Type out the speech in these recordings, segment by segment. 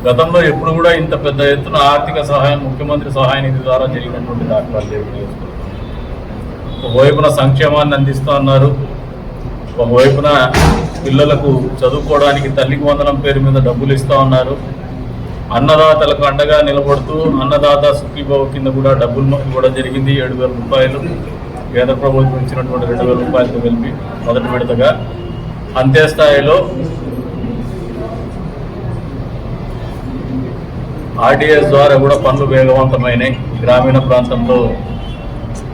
గతంలో ఎప్పుడు కూడా ఇంత పెద్ద ఎత్తున ఆర్థిక సహాయం ముఖ్యమంత్రి సహాయ నిధి ద్వారా జరిగినటువంటి దాఖలాలు లేవు. ఒకవైపున సంక్షేమాన్ని అందిస్తూ ఉన్నారు, ఒకవైపున పిల్లలకు చదువుకోవడానికి తల్లికి వందనం పేరు మీద డబ్బులు ఇస్తూ ఉన్నారు. అన్నదాతలకు అండగా నిలబడుతూ అన్నదాత సుఖీభావ కింద కూడా డబ్బులు ఇవ్వడం జరిగింది. 7,000 రూపాయలు కేంద్ర ప్రభుత్వం ఇచ్చినటువంటి 2,000 రూపాయలతో కలిపి మొదటి విడతగా. అంతే స్థాయిలో ఆర్టీఎస్ ద్వారా కూడా పనులు వేగవంతమైనాయి. గ్రామీణ ప్రాంతంలో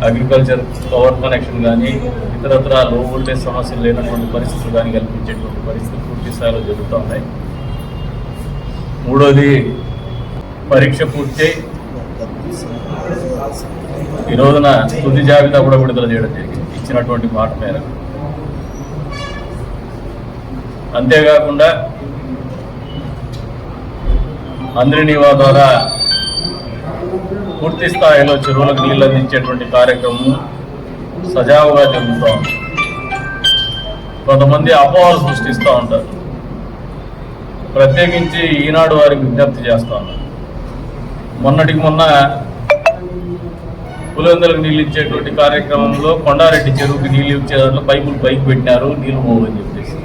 అగ్రికల్చర్ పవర్ కనెక్షన్ కానీ ఇతరత్ర లో వోల్టేజ్ సమస్యలు లేనటువంటి పరిస్థితులు కానీ కల్పించేటువంటి పరిస్థితులు పూర్తి స్థాయిలో జరుగుతూ ఉన్నాయి. మూడోది, పరీక్ష పూర్తి ఈ రోజున తుది జాబితా కూడా విడుదల చేయడం జరిగింది ఇచ్చినటువంటి మాట మేరకు. అంతేకాకుండా అంద్రినీవా ద్వారా పూర్తి స్థాయిలో చెరువులకు నీళ్ళు అందించేటువంటి కార్యక్రమం సజావుగా జరుగుతూ ఉంది. కొంతమంది అపోహలు సృష్టిస్తూ ఉంటారు. ప్రత్యేకించి ఈనాడు వారికి విజ్ఞప్తి చేస్తూ ఉన్నారు. మొన్నటికి మొన్న పులివెందులకు నీళ్ళు ఇచ్చేటువంటి కార్యక్రమంలో కొండారెడ్డి చెరువుకి నీళ్ళు ఇచ్చేదాంట్లో పైపులు పైకి పెట్టినారు, నీళ్ళు పోవని చెప్పేసి.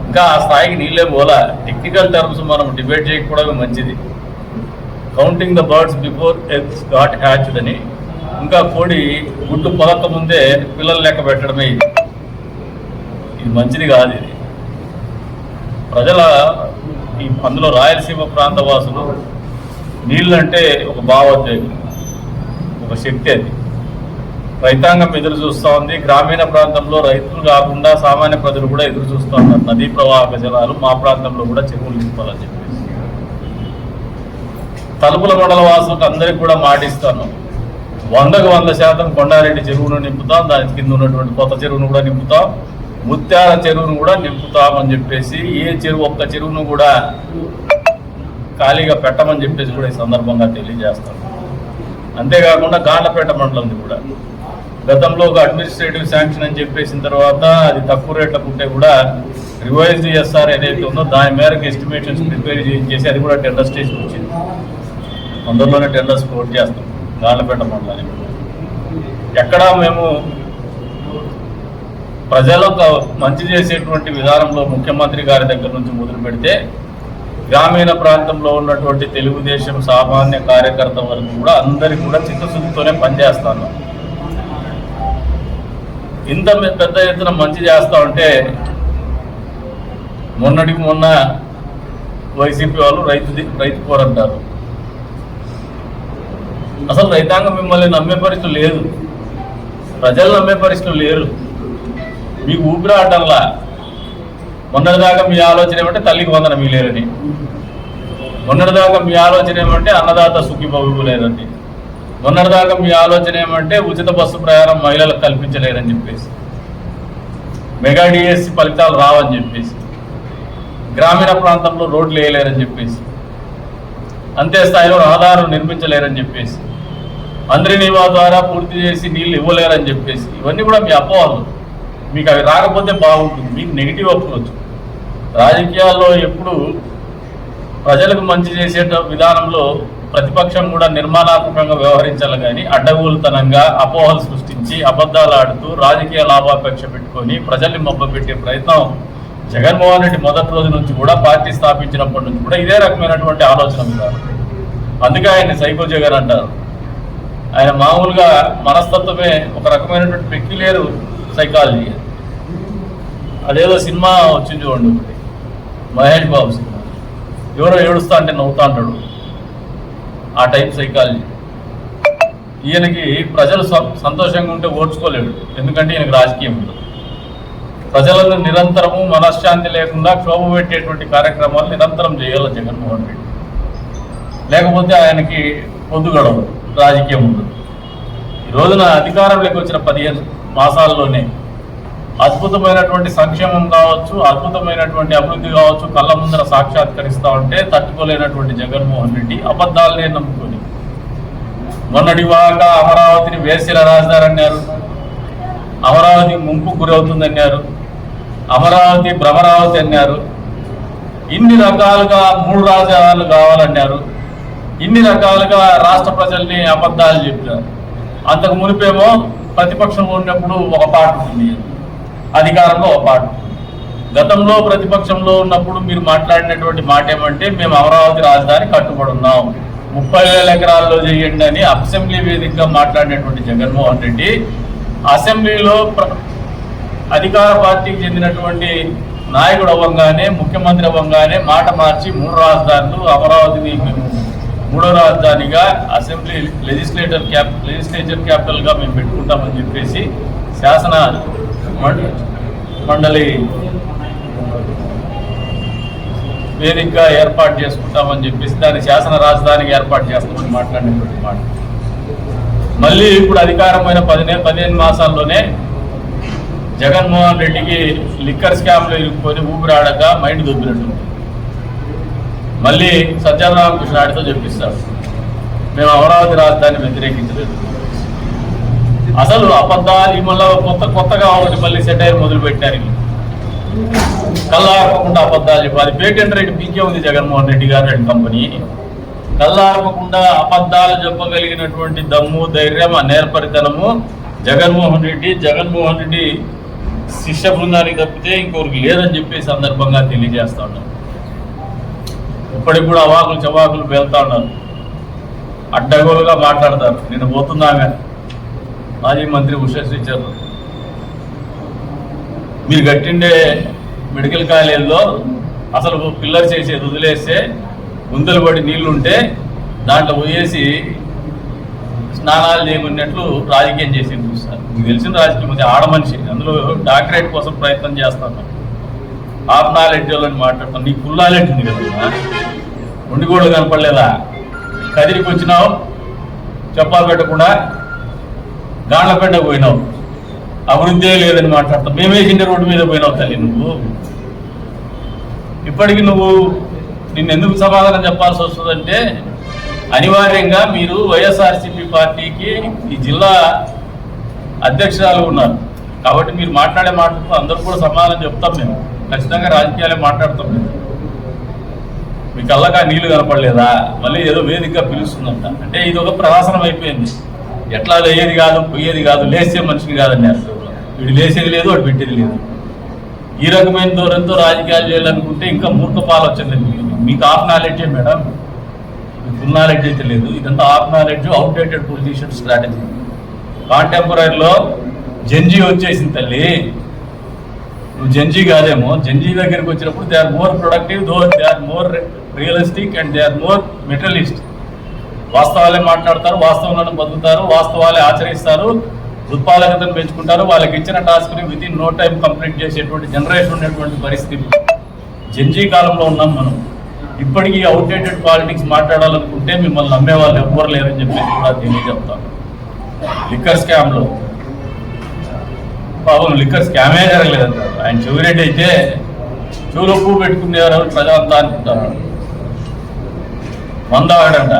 ఇంకా ఆ స్థాయికి నీళ్ళే పోలా. టెక్నికల్ టర్మ్స్ మనం డిబేట్ చేయకపోవడం మంచిది. Counting the birds before eggs got hatched అని, ఇంకా కోడి గుడ్డు పొలక ముందే పిల్లలు లెక్క పెట్టడమే ఇది మంచిది కాదు. ఇది ప్రజల అందులో రాయలసీమ ప్రాంత వాసులు నీళ్ళంటే ఒక భావోద్వేగం, ఒక శక్తి. అది రైతాంగం ఎదురు చూస్తూ ఉంది. గ్రామీణ ప్రాంతంలో రైతులు కాకుండా సామాన్య ప్రజలు కూడా ఎదురు చూస్తూ ఉన్నారు. నదీ ప్రవాహక జలాలు మా ప్రాంతంలో కూడా చెరువులు నింపాలని చెప్పేసి తలుపుల మండల వాసులకు అందరికీ కూడా మాటిస్తాను. 100కు 100% కొండారెడ్డి చెరువును నింపుతాం, దాని కింద ఉన్నటువంటి కొత్త చెరువును కూడా నింపుతాం, ముత్యాల చెరువును కూడా నింపుతామని చెప్పేసి, ఏ చెరువు ఒక్క చెరువును కూడా ఖాళీగా పెట్టమని చెప్పేసి కూడా ఈ సందర్భంగా తెలియజేస్తాం. అంతేకాకుండా గాండ్లపేట మండలం కూడా గతంలో ఒక అడ్మినిస్ట్రేటివ్ శాంక్షన్ అని చెప్పేసిన తర్వాత అది తక్కువ రేట్లకు ఉంటే కూడా రివైజ్డ్ ఎస్ఆర్ ఏదైతే ఉందో దాని మేరకు ఎస్టిమేషన్స్ ప్రిపేర్ చేసి అది కూడా టెండర్ స్టేజ్కి వచ్చింది. తొందరలోనే టెండర్స్ క్లోజ్ చేస్తాం గాండ్లపేట మండలానికి. ఎక్కడా మేము ప్రజలకు మంచి చేసేటువంటి విధానంలో ముఖ్యమంత్రి గారి దగ్గర నుంచి మొదలు పెడితే గ్రామీణ ప్రాంతంలో ఉన్నటువంటి తెలుగుదేశం సామాన్య కార్యకర్త వరకు కూడా అందరికీ కూడా చిత్తశుద్ధితోనే పనిచేస్తాను. ఇంత పెద్ద ఎత్తున మంచి చేస్తా ఉంటే మొన్నటికి మొన్న వైసీపీ వాళ్ళు రైతు కోరంటారు. అసలు రైతాంగం మిమ్మల్ని నమ్మే పరిస్థితులు లేదు, ప్రజలు నమ్మే పరిస్థితులు లేరు. మీకు ఊపిరాటంలా మొన్నటిదాకా మీ ఆలోచన ఏమంటే తల్లికి వందనం మిగిలేరని, మొన్నటిదాకా మీ ఆలోచన ఏమంటే అన్నదాత సుఖీభావ లేదని, మొన్నటిదాకా మీ ఆలోచన ఏమంటే ఉచిత బస్సు ప్రయాణం మహిళలకు కల్పించలేరని చెప్పేసి, మెగా డిఎస్సి ఫలితాలు రావని చెప్పేసి, గ్రామీణ ప్రాంతంలో రోడ్లు వేయలేరని చెప్పేసి, అంతే స్థాయిలో రహదారులు నిర్మించలేరని చెప్పేసి, అంద్రినీవా ద్వారా పూర్తి చేసి నీళ్ళు ఇవ్వలేరని చెప్పేసి, ఇవన్నీ కూడా మీ అపోహలు. మీకు అవి రాకపోతే బాగుంటుంది, మీకు నెగిటివ్ అప్రోచ్. రాజకీయాల్లో ఎప్పుడు ప్రజలకు మంచి చేసే విధానంలో ప్రతిపక్షం కూడా నిర్మాణాత్మకంగా వ్యవహరించాలి, కానీ అడ్డగోలుతనంగా అపోహలు సృష్టించి అబద్ధాలు ఆడుతూ రాజకీయ లాభాపేక్ష పెట్టుకొని ప్రజల్ని మభ్యపెట్టే ప్రయత్నం జగన్మోహన్ రెడ్డి మొదటి రోజు నుంచి కూడా, పార్టీ స్థాపించినప్పటి నుంచి కూడా ఇదే రకమైనటువంటి ఆలోచన విధానం. అందుకే ఆయన్ని సైకో జగన్ అంటారు. ఆయన మామూలుగా మనస్తత్వమే ఒక రకమైనటువంటి పెక్యులర్ సైకాలజీ. అదేదో సినిమా వచ్చింది చూడండి ఒకటి, మహేష్ బాబు సినిమా, ఎవరో ఏడుస్తా అంటే నవ్వుతా అంటాడు, ఆ టైప్ సైకాలజీ. ఈయనకి ప్రజలు సంతోషంగా ఉంటే ఓడ్చుకోలేడు, ఎందుకంటే ఈయనకి రాజకీయం ఉండదు. ప్రజలను నిరంతరము మనశ్శాంతి లేకుండా క్షోభ పెట్టేటువంటి కార్యక్రమాలు నిరంతరం చేయాలి జగన్మోహన్ రెడ్డి, లేకపోతే ఆయనకి పొద్దు గడవదు, రాజకీయం ఉండదు. ఈ రోజున అధికారంలోకి వచ్చిన 15 మాసాల్లోనే అద్భుతమైనటువంటి సంక్షేమం కావచ్చు, అద్భుతమైనటువంటి అభివృద్ధి కావచ్చు కళ్ళ ముందర సాక్షాత్కరిస్తూ ఉంటే తట్టుకోలేనటువంటి జగన్మోహన్ రెడ్డి అబద్ధాలనే నమ్ముకొని మొన్నటివాక అమరావతిని వేసిల రాజధాని అన్నారు, అమరావతి ముంపు గురవుతుందన్నారు, అమరావతి భ్రమరావతి అన్నారు. ఇన్ని రకాలుగా 3 రాజధానులు కావాలన్నారు, ఇన్ని రకాలుగా రాష్ట్ర ప్రజల్ని అబద్ధాలు చెప్పారు. అంతకు మునిపేమో ప్రతిపక్షంలో ఉన్నప్పుడు ఒక పాట ఉంది, అధికారంలో ఒక పాట. గతంలో ప్రతిపక్షంలో ఉన్నప్పుడు మీరు మాట్లాడినటువంటి మాట ఏమంటే మేము అమరావతి రాజధాని కట్టుబడి ఉన్నాం, 30,000 ఎకరాల్లో చేయండి అని అసెంబ్లీ వేదికగా మాట్లాడినటువంటి జగన్మోహన్ రెడ్డి అసెంబ్లీలో అధికార పార్టీకి చెందినటువంటి నాయకుడు అవ్వగానే, ముఖ్యమంత్రి అవ్వగానే మాట మార్చి 3 రాజధానులు, అమరావతిని మేము 3వ రాజధానిగా అసెంబ్లీ లెజిస్లేచర్ క్యాపిటల్గా మేము పెట్టుకుంటామని చెప్పేసి శాసన మండలి వేదికగా ఏర్పాటు చేసుకుంటామని చెప్పేసి దాన్ని శాసన రాజధానికి ఏర్పాటు చేస్తామని మాట్లాడినటువంటి మాట. మళ్ళీ ఇప్పుడు అధికారమైన 15 మాసాల్లోనే జగన్మోహన్ రెడ్డికి లిక్కర్ స్కామ్లో ఇరుక్కొని ఊపిరాడక మైండ్ దొబ్బినట్టు మళ్ళీ సత్యనారాయణ నాయుడుతో చెప్పిస్తాడు మేము అమరావతి రాజధాని వ్యతిరేకించలేదు. అసలు అబద్ధాలు మళ్ళీ కొత్తగా ఒకటి మళ్ళీ సెటైర్ మొదలు పెట్టారు. కళ్ళారపకుండా అబద్ధాలు చెప్పాలి. పేటెంట్ రేట్ పీకే ఉంది జగన్మోహన్ రెడ్డి గారు అండ్ కంపెనీ. కళ్ళారపకుండా అబద్ధాలు చెప్పగలిగినటువంటి దమ్ము, ధైర్యం, నేర్పరితనము జగన్మోహన్ రెడ్డి శిష్య బృందానికి తప్పితే ఇంకొకరికి లేదని చెప్పే సందర్భంగా తెలియజేస్తా ఉన్నాను. ఇప్పటికి కూడా అవాకులు చవాకులు పేలుతా ఉన్నారు, అడ్డగోలుగా మాట్లాడతారు. నేను పోతున్నాగా మాజీ మంత్రి ఉషశ్రీ చర్ల, మీరు కట్టిండే మెడికల్ కాలేజీలో అసలు పిల్లర్స్ చేసేది వదిలేస్తే గుంతలు పడి నీళ్లుంటే దాంట్లో పోయేసి స్నానాలు చేయమన్నట్లు రాజకీయం చేసి చూస్తారు. మీకు తెలిసిన రాజకీయం ఉంది, ఆడమనిషి అందులో డాక్టరేట్ కోసం ప్రయత్నం చేస్తాను. హాఫ్ నాలెడ్జ్ వాళ్ళని మాట్లాడతాను. నీకు ఫుల్ నాలెడ్జ్ ఉంది కదా, ఉండిగోళ్ళు కనపడలేదా? కదిరికి వచ్చినావు, చెప్పాలు పెట్టకుండా గాండ్లపేటకు పోయినావు, అభివృద్ధి లేదని మాట్లాడతావు. మేమేసిండే రోడ్డు మీద పోయినావు తల్లి నువ్వు. ఇప్పటికి నిన్ను ఎందుకు సమాధానం చెప్పాల్సి వస్తుందంటే అనివార్యంగా మీరు వైఎస్ఆర్సీపీ పార్టీకి ఈ జిల్లా అధ్యక్షురాలు ఉన్నారు కాబట్టి మీరు మాట్లాడే మాటలతో అందరూ కూడా సమాధానం చెప్తాం. మేము ఖచ్చితంగా రాజకీయాలే మాట్లాడతాం. మీ కళ్ళగా నీళ్లు కనపడలేదా? మళ్ళీ ఏదో వేదికగా పిలుస్తుందంట. అంటే ఇది ఒక ప్రవాసనం అయిపోయింది. ఎట్లా లేయేది కాదు, పోయేది కాదు, లేసే మనిషిని కాదండి. అసలు వీడు లేసేది లేదు, వాడు పెట్టేది లేదు. ఈ రకమైన ధోరణితో రాజకీయాలు చేయాలనుకుంటే ఇంకా మూర్ఖపాలు వచ్చిందండి. మీకు హాఫ్ నాలెడ్జే మేడం, మీకు ఫుల్ నాలెడ్జ్ అయితే లేదు. ఇదంతా half knowledge, outdated politician strategy. కాంటెంపరీలో జెన్జీ వచ్చేసింది తల్లి. నువ్వు జెన్జీ కాదేమో. జెన్జీ దగ్గరికి వచ్చినప్పుడు they are more productive, they are more realistic and they are more materialist. వాస్తవాలే మాట్లాడతారు, వాస్తవంలో బతుకుతారు, వాస్తవాలే ఆచరిస్తారు, ఉత్పాదకతను పెంచుకుంటారు. వాళ్ళకి ఇచ్చిన టాస్క్ని within no time complete చేసేటువంటి జనరేషన్ ఉన్నటువంటి పరిస్థితి జెన్జీ కాలంలో ఉన్నాం మనం. ఇప్పటికీ అవుట్డేటెడ్ పాలిటిక్స్ మాట్లాడాలనుకుంటే మిమ్మల్ని నమ్మే వాళ్ళు ఎవ్వరు లేరని చెప్పేసి కూడా తెలియజెప్తాను. లిక్కర్ స్కామ్లో పాపం లిక్కర్ స్కామే జరగలేదంటారు. ఆయన చెవిరెడ్డి అయితే చెవులో పువ్వు పెట్టుకునేవారు ప్రజలంతా అనుకుంటారు. మందాగడంట.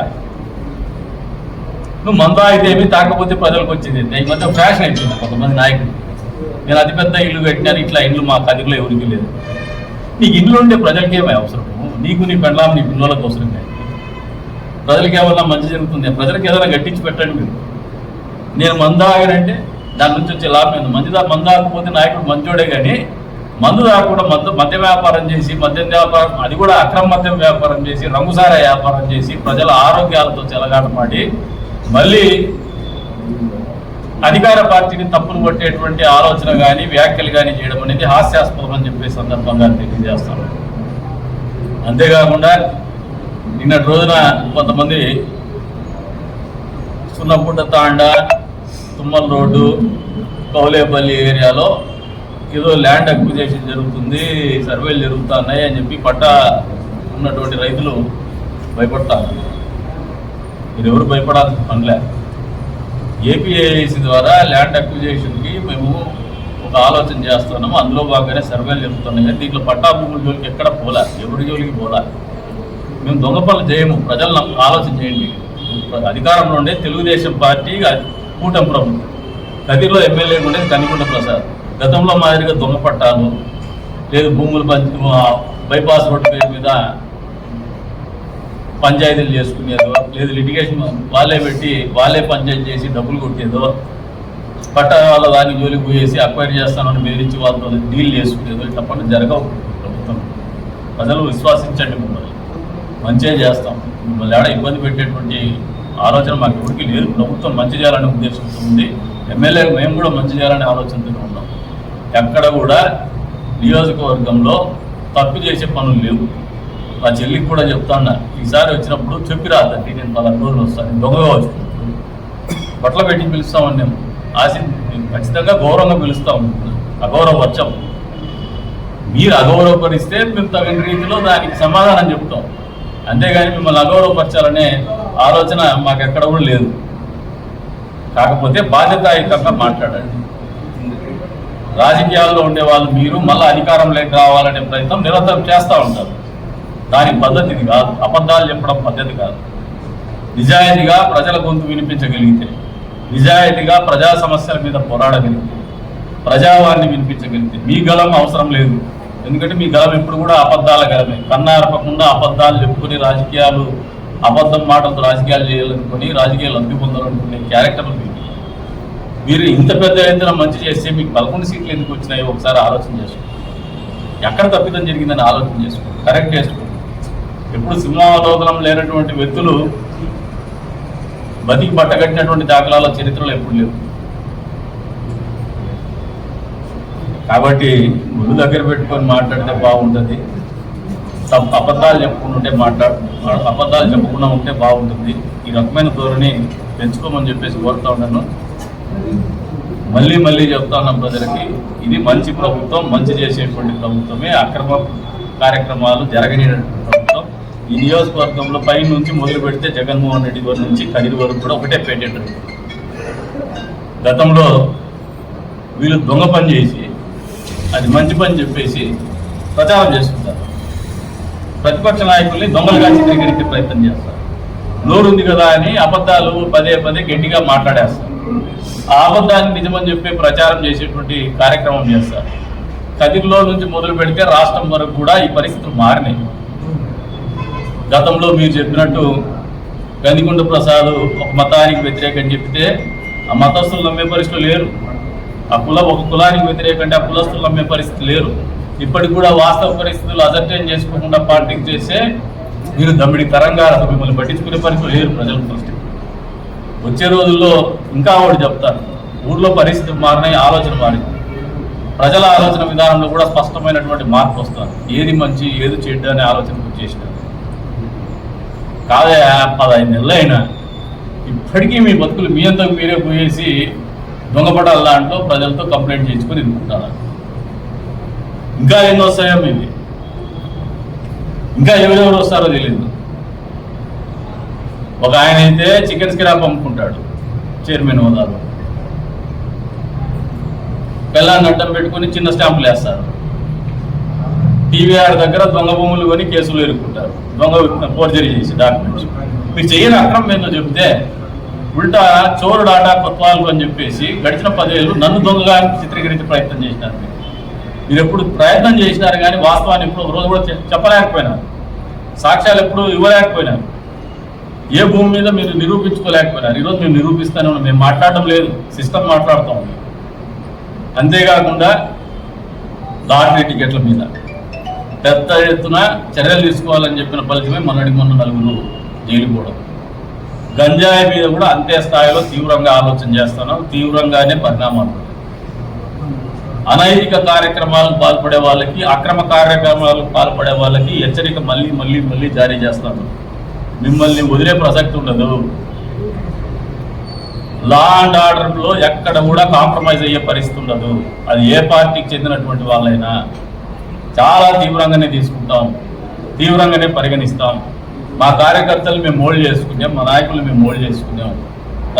నువ్వు మందా అయితే ఏమి తాకపోతే ప్రజలకు వచ్చింది. ఈ మధ్య ఫ్యాషన్ అయిపోయింది కొంతమంది నాయకులు. నేను అతిపెద్ద ఇల్లు కట్టినాను, ఇట్లా ఇల్లు మా కదిలో ఎవరికి లేదు. నీకు ఇల్లు ఉండే ప్రజలకి ఏమై అవసరం? నీకు నీ పెండ్లాం నీ పిల్లలకు అవసరం లేదు. ప్రజలకి ఏమన్నా మంచి జరుగుతుంది, ప్రజలకు ఏదైనా గట్టించి పెట్టండి మీరు. నేను మందాగనంటే దాని నుంచి వచ్చే లాభం ఏంది? మందు తాకపోతే నాయకుడు మంచోడే, కానీ మందు తాగకుండా మద్య వ్యాపారం చేసి, మద్యం వ్యాపారం అది కూడా అక్రమ మద్యం వ్యాపారం చేసి, రంగుసారా వ్యాపారం చేసి, ప్రజల ఆరోగ్యాలతో చెలగాటమాడి మళ్ళీ అధికార పార్టీని తప్పులు పట్టేటువంటి ఆలోచన కానీ వ్యాఖ్యలు కానీ చేయడం అనేది హాస్యాస్పదం అని చెప్పే సందర్భంగా తెలియజేస్తాను. అంతేకాకుండా నిన్నటి రోజున కొంతమంది సున్నపుట్ట తాండా, తుమ్మల రోడ్డు, కౌలేపల్లి ఏరియాలో ఏదో ల్యాండ్ అక్విజిషన్ జరుగుతుంది, సర్వేలు జరుగుతున్నాయి అని చెప్పి పట్టా ఉన్నటువంటి రైతులు భయపడతారు. మీరు ఎవరు భయపడాల్సిన పనిలే. ఏపీఏఐసి ద్వారా ల్యాండ్ అక్విజిషన్కి మేము ఒక ఆలోచన చేస్తున్నాము. అందులో బాగానే సర్వేలు జరుగుతున్నాయి, కానీ దీంట్లో పట్టా భూముల జోలికి ఎక్కడ పోలా, ఎవరి జోలికి పోలా. మేము దొంగ పనులు చేయము. ప్రజలను ఆలోచన చేయండి. అధికారంలో ఉండే తెలుగుదేశం పార్టీ కూటమి ప్రభుత్వం, కదిలో ఎమ్మెల్యే ఉండేది కనికొండ ప్రసాద్. గతంలో మాదిరిగా దొంగ పట్టాలు లేదు, భూములు బైపాస్ రోడ్డు పేరు మీద పంచాయతీలు చేసుకునేదో, లేదు లిటిగేషన్ వాళ్ళే పెట్టి వాళ్ళే పంచాయతీ చేసి డబ్బులు కొట్టేదో, పట్టాల వాళ్ళ దానికి జోలికి పోయేసి అక్వైర్ చేస్తానని బెదిరించి వాళ్ళతో డీల్ చేసుకునేదో ఇట్లా పనులు జరగవు. ప్రభుత్వం ప్రజలు విశ్వాసించండి, మిమ్మల్ని మంచిగా చేస్తాం, మిమ్మల్ని ఏడా ఇబ్బంది పెట్టేటువంటి ఆలోచన మాకు ఎవరికి లేదు. ప్రభుత్వం మంచి చేయాలనే ఉద్దేశంతో ఉంది. ఎమ్మెల్యే మేము కూడా మంచి చేయాలనే ఆలోచనతో ఉన్నాం. ఎక్కడ కూడా నియోజకవర్గంలో తప్పు చేసే పనులు లేవు. మా చెల్లికి కూడా చెప్తాను, ఈసారి వచ్చినప్పుడు చెప్పి రాదండి, నేను 14 రోజులు వస్తాను, దొంగగా వచ్చి బట్టలు పెట్టి పిలుస్తామని నేను ఖచ్చితంగా గౌరవంగా పిలుస్తాం. అగౌరవపరచం. మీరు అగౌరవపరిస్తే మేము తగిన రీతిలో దానికి సమాధానం చెప్తాం. అంతేగాని మిమ్మల్ని అగౌరవపరచాలనే ఆలోచన మాకెక్కడ కూడా లేదు. కాకపోతే బాధ్యతాయుతంగా మాట్లాడండి. రాజకీయాల్లో ఉండే వాళ్ళు మీరు మళ్ళీ అధికారంలోకి రావాలనే ప్రయత్నం నిరంతరం చేస్తూ ఉంటారు. దాని పద్ధతి ఇది కాదు. అబద్ధాలు చెప్పడం పద్ధతి కాదు. నిజాయితీగా ప్రజల గొంతు వినిపించగలిగితే, నిజాయితీగా ప్రజా సమస్యల మీద పోరాడగలిగితే, ప్రజావాన్ని వినిపించగలిగితే మీ గలం అవసరం లేదు. ఎందుకంటే మీ గలం ఎప్పుడు కూడా అబద్ధాల గలమే. కన్నార్పకుండా అబద్ధాలు చెప్పుకుని రాజకీయాలు, అబద్ధం మాటలతో రాజకీయాలు చేయాలనుకుని రాజకీయాలు లబ్ధి పొందాలనుకునే క్యారెక్టర్లు మీరు ఇంత పెద్ద ఎత్తున మంచి చేస్తే మీకు 11 సీట్లు ఎందుకు వచ్చినాయో ఒకసారి ఆలోచన చేసుకోండి. ఎక్కడ తప్పిదం జరిగిందని ఆలోచన చేసుకోండి, కరెక్ట్ చేసుకోండి. ఎప్పుడు సింహావలోకనం లేనటువంటి వ్యక్తులు బతికి పట్టగట్టినటువంటి దాఖలాల చరిత్రలో ఎప్పుడు లేవు. కాబట్టి గుళ్ళు దగ్గర పెట్టుకొని మాట్లాడితే బాగుంటుంది. అబద్ధాలు చెప్పకుండా ఉంటే బాగుంటుంది. ఈ రకమైన ధోరణి పెంచుకోమని చెప్పేసి కోరుతా ఉన్నాను. మళ్ళీ చెప్తా ఉన్నాం ప్రజలకి, ఇది మంచి ప్రభుత్వం, మంచి చేసేటువంటి ప్రభుత్వమే. అక్రమ కార్యక్రమాలు జరగనిటువంటి ప్రభుత్వం. ఈ నియోజకవర్గంలో పై నుంచి మొదలు పెడితే జగన్మోహన్ రెడ్డి గారి నుంచి కదిరి వరకు కూడా ఒకటే పేటెంట్. గతంలో వీళ్ళు దొంగ పని చేసి అది మంచి పని చెప్పేసి ప్రచారం చేసుకుంటారు. ప్రతిపక్ష నాయకుల్ని దొంగలుగా చిత్రీకరించే ప్రయత్నం చేస్తారు. నోరుంది కదా అని అబద్ధాలు పదే గట్టిగా మాట్లాడేస్తారు. ఆ అబద్ధాన్ని నిజమని చెప్పి ప్రచారం చేసేటువంటి కార్యక్రమం చేస్తారు. కదిరిలో నుంచి మొదలు పెడితే రాష్ట్రం వరకు కూడా ఈ పరిస్థితులు మారినాయి. గతంలో మీరు చెప్పినట్టు గందికొండ ప్రసాద్ ఒక మతానికి వ్యతిరేకం చెప్తే ఆ మతస్థులు నమ్మే పరిస్థితులు లేరు. ఒక కులానికి వ్యతిరేకంటే ఆ కులస్తులు నమ్మే పరిస్థితి లేరు. ఇప్పటికి కూడా వాస్తవ పరిస్థితులు అసర్టైన్ చేసుకోకుండా పాలిటిక్స్ చేస్తే మీరు దమ్మిడి తరంగా అసలు మిమ్మల్ని పట్టించుకునే పరిస్థితులు లేరు ప్రజల దృష్టి. వచ్చే రోజుల్లో ఇంకా ఒకటి చెప్తారు, ఊళ్ళో పరిస్థితి మారినాయి, ఆలోచన మారింది. ప్రజల ఆలోచన విధానంలో కూడా స్పష్టమైనటువంటి మార్పు వస్తారు. ఏది మంచి ఏది చెడ్డ అనే ఆలోచనకు వచ్చేసినారు. కాదే 15 నెలలు అయినా ఇప్పటికీ మీ బతుకులు మీ అంతకు మీరే పోయేసి దొంగపడాల దాంట్లో ప్రజలతో కంప్లైంట్ చేసుకుని ఎదుర్కొంటారు. ఇంకా ఎన్నో వస్తాయో మీవి, ఇంకా ఎవరెవరు వస్తారో తెలియదు. ఒక ఆయన అయితే చికెన్ స్క్రాప్ అమ్ముకుంటాడు చైర్మన్ హోదాలో. పిల్లాన్ని అడ్డం పెట్టుకుని చిన్న స్టాంపులు వేస్తారు. టీవీఆర్ దగ్గర దొంగ భూములు కొని కేసులు ఎదుర్కొంటారు, దొంగ ఫోర్జరీ చేసి డాక్యుమెంట్స్. మీరు చేయని అక్రమం ఏందో చెప్తే ఉల్టా చోరు డాటా కొత్వాలు అని చెప్పేసి గడిచిన 10 ఏళ్ళు నన్ను దొంగగా చిత్రీకరించే ప్రయత్నం చేసినారు. మీరు ఎప్పుడు ప్రయత్నం చేసినారు కానీ వాస్తవాన్ని ఎప్పుడు ఒక రోజు కూడా చెప్పలేకపోయినారు. సాక్ష్యాలు ఎప్పుడు ఇవ్వలేకపోయినారు. ఏ భూమి మీద మీరు నిరూపించుకోలేకపోయినారు. ఈరోజు మేము నిరూపిస్తానే ఉన్నాం. మేము మాట్లాడటం లేదు, సిస్టమ్ మాట్లాడుతూ ఉంది. అంతేకాకుండా లాటరీ టికెట్ల మీద పెద్ద ఎత్తున చర్యలు తీసుకోవాలని చెప్పిన ఫలితమే మొన్న 4 జైలు పోవడం. గంజాయి మీద కూడా అంతే స్థాయిలో తీవ్రంగా ఆలోచన చేస్తున్నాం. తీవ్రంగానే పరిణామాలు. అనైతిక కార్యక్రమాలకు పాల్పడే వాళ్ళకి, అక్రమ కార్యక్రమాలకు పాల్పడే వాళ్ళకి హెచ్చరిక మళ్ళీ జారీ చేస్తాను. మిమ్మల్ని వదిలే ప్రసక్తి ఉండదు. లా అండ్ ఆర్డర్లో ఎక్కడ కూడా కాంప్రమైజ్ అయ్యే పరిస్థితి ఉండదు. అది ఏ పార్టీకి చెందినటువంటి వాళ్ళైనా చాలా తీవ్రంగానే తీసుకుంటాం, తీవ్రంగానే పరిగణిస్తాం. మా కార్యకర్తలు మేము మోల్డ్ చేసుకున్నాం, మా నాయకులు మేము మోల్డ్ చేసుకున్నాం.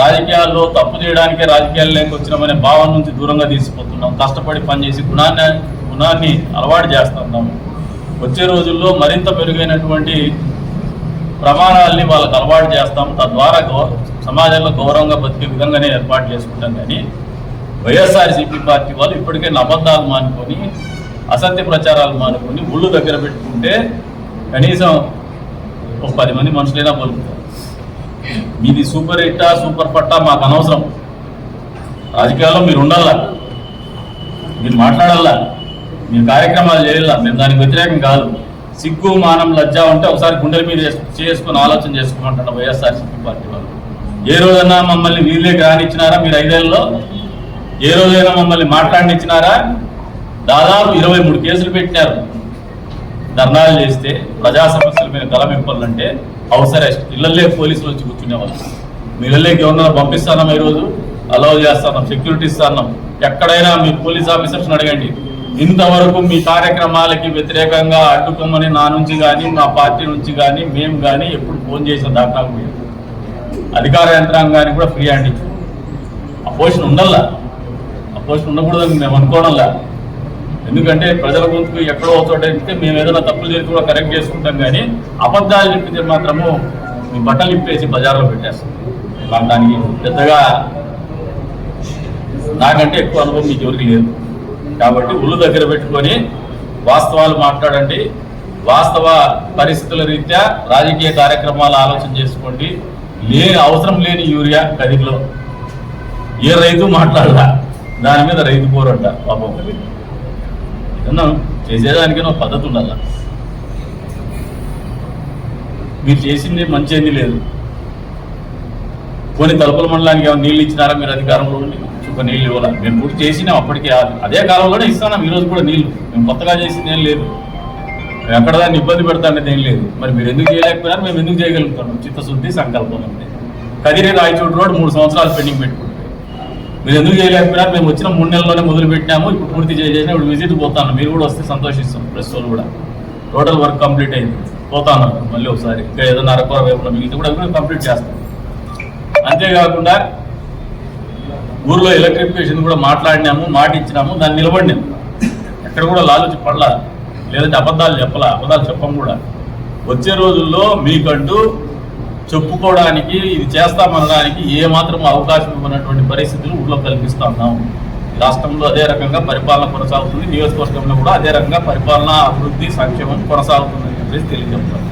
రాజకీయాల్లో తప్పు చేయడానికే రాజకీయాల్లోకి వచ్చినామనే భావన నుంచి దూరంగా తీసుకుపోతున్నాం. కష్టపడి పనిచేసి గుణాన్ని అలవాటు చేస్తున్నాం. వచ్చే రోజుల్లో మరింత మెరుగైనటువంటి ప్రమాణాలని వాళ్ళకి అలవాటు చేస్తాం. తద్వారా సమాజంలో గౌరవంగా బతికే విధంగానే ఏర్పాటు చేసుకుంటాం. కానీ వైఎస్ఆర్సీపీ పార్టీ వాళ్ళు ఇప్పటికే అబద్ధాలు మానుకొని అసత్య ప్రచారాలు మానుకొని ఊళ్ళు దగ్గర పెట్టుకుంటే కనీసం ఒక 10 మంది మనుషులైనా పలుకుతారు. మీది సూపర్ హిట్టా సూపర్ పట్టా మాకు అనవసరం. రాజకీయాల్లో మీరు ఉండాలా, మీరు మాట్లాడాలా, మీరు కార్యక్రమాలు చేయాలా. మేము దానికి వ్యతిరేకం కాదు. సిగ్గు మానం లజ్జ ఉంటే ఒకసారి గుండెల మీద చేసుకుని ఆలోచన చేసుకోమంటారు వైఎస్ఆర్సీపీ పార్టీ వాళ్ళు. ఏ రోజైనా మమ్మల్ని వీళ్ళకి రానిచ్చినారా? మీరు 5 ఏళ్ళలో ఏ రోజైనా మమ్మల్ని మాట్లాడినిచ్చినారా? దాదాపు 23 కేసులు పెట్టినారు. ధర్నాలు చేస్తే ప్రజా సమస్యల మీద గలమింపాలంటే హౌస్ అరెస్ట్, ఇళ్లలే పోలీసులు వచ్చి కూర్చునేవాళ్ళు. మీ ఇళ్ళకి ఎవరన్నా పంపిస్తున్నాం, ఈరోజు అలౌ చేస్తున్నాం, సెక్యూరిటీ ఇస్తున్నాం. ఎక్కడైనా మీ పోలీస్ ఆఫీసర్స్ని అడగండి, ఇంతవరకు మీ కార్యక్రమాలకి వ్యతిరేకంగా అడ్డుకోమని నా నుంచి కానీ మా పార్టీ నుంచి కానీ మేము కానీ ఎప్పుడు ఫోన్ చేసిన దాఖలా లేదు. అధికార యంత్రాంగానికి కూడా ఫ్రీ హ్యాండ్ ఇచ్చాం. అపోజిషన్ ఉండాలా, అపోజిషన్ ఉండకూడదని మేము అనుకోవడంలా. ఎందుకంటే ప్రజల గొంతుకు ఎక్కడో చోట అయితే మేము ఏదైనా తప్పులు చేసి కూడా కరెక్ట్ చేసుకుంటాం, కానీ అబద్ధాలు చెప్పింది మాత్రము మీ బట్టలు ఇప్పేసి బజార్లో పెట్టేస్తాం. మాకు దానికి పెద్దగా నాకంటే ఎక్కువ అనుభవం మీకు ఎవరికి లేదు. కాబట్టి ఒళ్ళు దగ్గర పెట్టుకొని వాస్తవాలు మాట్లాడండి. వాస్తవ పరిస్థితుల రీత్యా రాజకీయ కార్యక్రమాలు ఆలోచన చేసుకోండి. అవసరం లేని యూరియా కదిలో ఏ రైతు మాట్లాడలా, దాని మీద రైతు పోరంట పాపం. ఏదన్నా చేసేదానికైనా ఒక పద్ధతి ఉండాల. మీరు చేసింది మంచి ఏది లేదు. కొన్ని తలుపుల మండలానికి ఏమైనా నీళ్ళు ఇచ్చినారా? మీరు అధికారంలో ఉండి చుక్క నీళ్ళు ఇవ్వాలా? మేము కూడా చేసినాం అప్పటికే, అదే కాలంలోనే ఇస్తున్నాం. ఈరోజు కూడా నీళ్ళు మేము కొత్తగా చేసింది ఏం లేదు. మేము ఎక్కడ దాన్ని ఇబ్బంది పెడతానేది ఏం లేదు. మరి మీరు ఎందుకు చేయలేకపోయినారు, మేము ఎందుకు చేయగలుగుతాం? చిత్తశుద్ధి, సంకల్పం అంతే. కదిరి రాయచోటు రోడ్ 3 సంవత్సరాలు పెండింగ్ పెట్టుకుంటే మీరు ఎందుకు చేయలేకపోయినారు? మేము వచ్చిన 3 నెలల్లోనే మొదలు పెట్టినాము. ఇప్పుడు పూర్తి చేసేసిన ఇప్పుడు విజిట్ పోతాను. మీరు కూడా వస్తే సంతోషిస్తాం. ప్రెస్ వాళ్ళు కూడా టోటల్ వర్క్ కంప్లీట్ అయింది. పోతాను మళ్ళీ ఒకసారి, ఇంకా ఏదైనా అరకొర వైపులో మిగిలితే కూడా కంప్లీట్ చేస్తాం. అంతేకాకుండా ఊర్లో ఎలక్ట్రిఫికేషన్ కూడా మాట్లాడినాము, మాట ఇచ్చినాము, దాన్ని నిలబడినాము. ఎక్కడ కూడా లాలూచి పడలా, లేదంటే అబద్ధాలు చెప్పాలా, అబద్ధాలు చెప్పం కూడా. వచ్చే రోజుల్లో మీకంటూ చెప్పుకోవడానికి, ఇది చేస్తామనడానికి ఏమాత్రం అవకాశం ఇవ్వనటువంటి పరిస్థితులు ఊళ్ళో కల్పిస్తూ ఉన్నాం. రాష్ట్రంలో అదే రకంగా పరిపాలన కొనసాగుతుంది. నియోజకవర్గంలో కూడా అదే రకంగా పరిపాలన, అభివృద్ధి, సంక్షేమం కొనసాగుతుందని చెప్పేసి తెలియజేస్తాం.